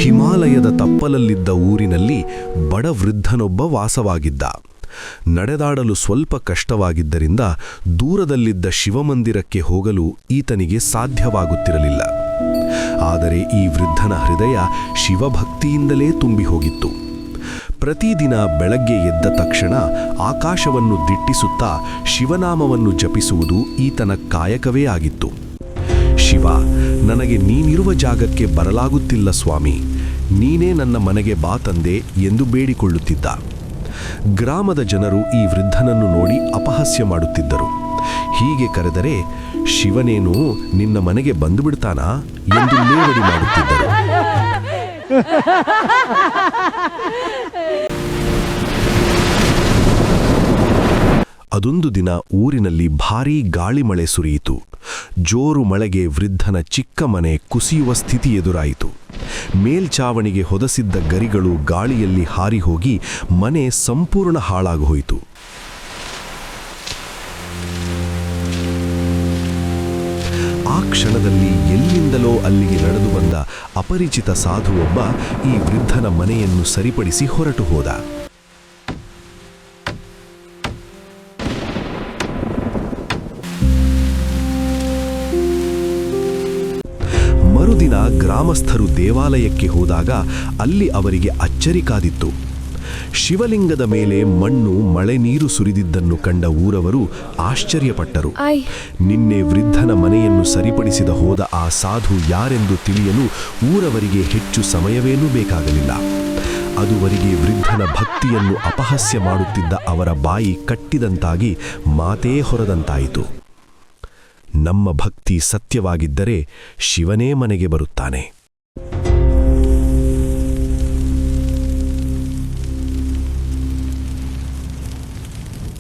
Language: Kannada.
ಹಿಮಾಲಯದ ತಪ್ಪಲಲ್ಲಿದ್ದ ಊರಿನಲ್ಲಿ ಬಡ ವೃದ್ಧನೊಬ್ಬ ವಾಸವಾಗಿದ್ದ. ನಡೆದಾಡಲು ಸ್ವಲ್ಪ ಕಷ್ಟವಾಗಿದ್ದರಿಂದ ದೂರದಲ್ಲಿದ್ದ ಶಿವಮಂದಿರಕ್ಕೆ ಹೋಗಲು ಈತನಿಗೆ ಸಾಧ್ಯವಾಗುತ್ತಿರಲಿಲ್ಲ. ಆದರೆ ಈ ವೃದ್ಧನ ಹೃದಯ ಶಿವಭಕ್ತಿಯಿಂದಲೇ ತುಂಬಿ ಹೋಗಿತ್ತು. ಪ್ರತಿದಿನ ಬೆಳಗ್ಗೆ ಎದ್ದ ತಕ್ಷಣ ಆಕಾಶವನ್ನು ದಿಟ್ಟಿಸುತ್ತಾ ಶಿವನಾಮವನ್ನು ಜಪಿಸುವುದು ಈತನ ಕಾಯಕವೇ ಆಗಿತ್ತು. ಶಿವ, ನನಗೆ ನೀನಿರುವ ಜಾಗಕ್ಕೆ ಬರಲಾಗುತ್ತಿಲ್ಲ ಸ್ವಾಮಿ, ನೀನೇ ನನ್ನ ಮನೆಗೆ ಬಾ ತಂದೆ ಎಂದು ಬೇಡಿಕೊಳ್ಳುತ್ತಿದ್ದ. ಗ್ರಾಮದ ಜನರು ಈ ವೃದ್ಧನನ್ನು ನೋಡಿ ಅಪಹಾಸ್ಯ ಮಾಡುತ್ತಿದ್ದರು. ಹೀಗೆ ಕರೆದರೆ ಶಿವನೇನು ನಿನ್ನ ಮನೆಗೆ ಬಂದುಬಿಡ್ತಾನಾ ಎಂದು ಲೇವಡಿ ಮಾಡುತ್ತಿದ್ದರು. ಅದೊಂದು ದಿನ ಊರಿನಲ್ಲಿ ಭಾರೀ ಗಾಳಿ ಮಳೆ ಸುರಿಯಿತು. ಜೋರು ಮಳೆಗೆ ವೃದ್ಧನ ಚಿಕ್ಕ ಮನೆ ಕುಸಿಯುವ ಸ್ಥಿತಿ ಎದುರಾಯಿತು. ಮೇಲ್ಛಾವಣಿಗೆ ಹೊದಸಿದ್ದ ಗರಿಗಳು ಗಾಳಿಯಲ್ಲಿ ಹಾರಿ ಹೋಗಿ ಮನೆ ಸಂಪೂರ್ಣ ಹಾಳಾಗೋಯಿತು. ಆ ಕ್ಷಣದಲ್ಲಿ ಎಲ್ಲಿಂದಲೋ ಅಲ್ಲಿಗೆ ನಡೆದು ಬಂದ ಅಪರಿಚಿತ ಸಾಧುವೊಬ್ಬ ಈ ವೃದ್ಧನ ಮನೆಯನ್ನು ಸರಿಪಡಿಸಿ ಹೊರಟು ಹೋದ. ಮರುದಿನ ಗ್ರಾಮಸ್ಥರು ದೇವಾಲಯಕ್ಕೆ ಹೋದಾಗ ಅಲ್ಲಿ ಅವರಿಗೆ ಅಚ್ಚರಿ ಕಾದಿತ್ತು. ಶಿವಲಿಂಗದ ಮೇಲೆ ಮಣ್ಣು ಮಳೆ ನೀರು ಸುರಿದಿದ್ದನ್ನು ಕಂಡ ಊರವರು ಆಶ್ಚರ್ಯಪಟ್ಟರು. ನಿನ್ನೆ ವೃದ್ಧನ ಮನೆಯನ್ನು ಸರಿಪಡಿಸಿದ ಹೋದ ಆ ಸಾಧು ಯಾರೆಂದು ತಿಳಿಯಲು ಊರವರಿಗೆ ಹೆಚ್ಚು ಸಮಯವೇನೂ ಬೇಕಾಗಲಿಲ್ಲ. ಅದುವರೆಗೆ ವೃದ್ಧನ ಭಕ್ತಿಯನ್ನು ಅಪಹಾಸ್ಯ ಮಾಡುತ್ತಿದ್ದ ಅವರ ಬಾಯಿ ಕಟ್ಟಿದಂತಾಗಿ ಮಾತೇ ಹೊರದಂತಾಯಿತು. ನಮ್ಮ ಭಕ್ತಿ ಸತ್ಯವಾಗಿದ್ದರೆ ಶಿವನೇ ಮನೆಗೆ ಬರುತ್ತಾನೆ.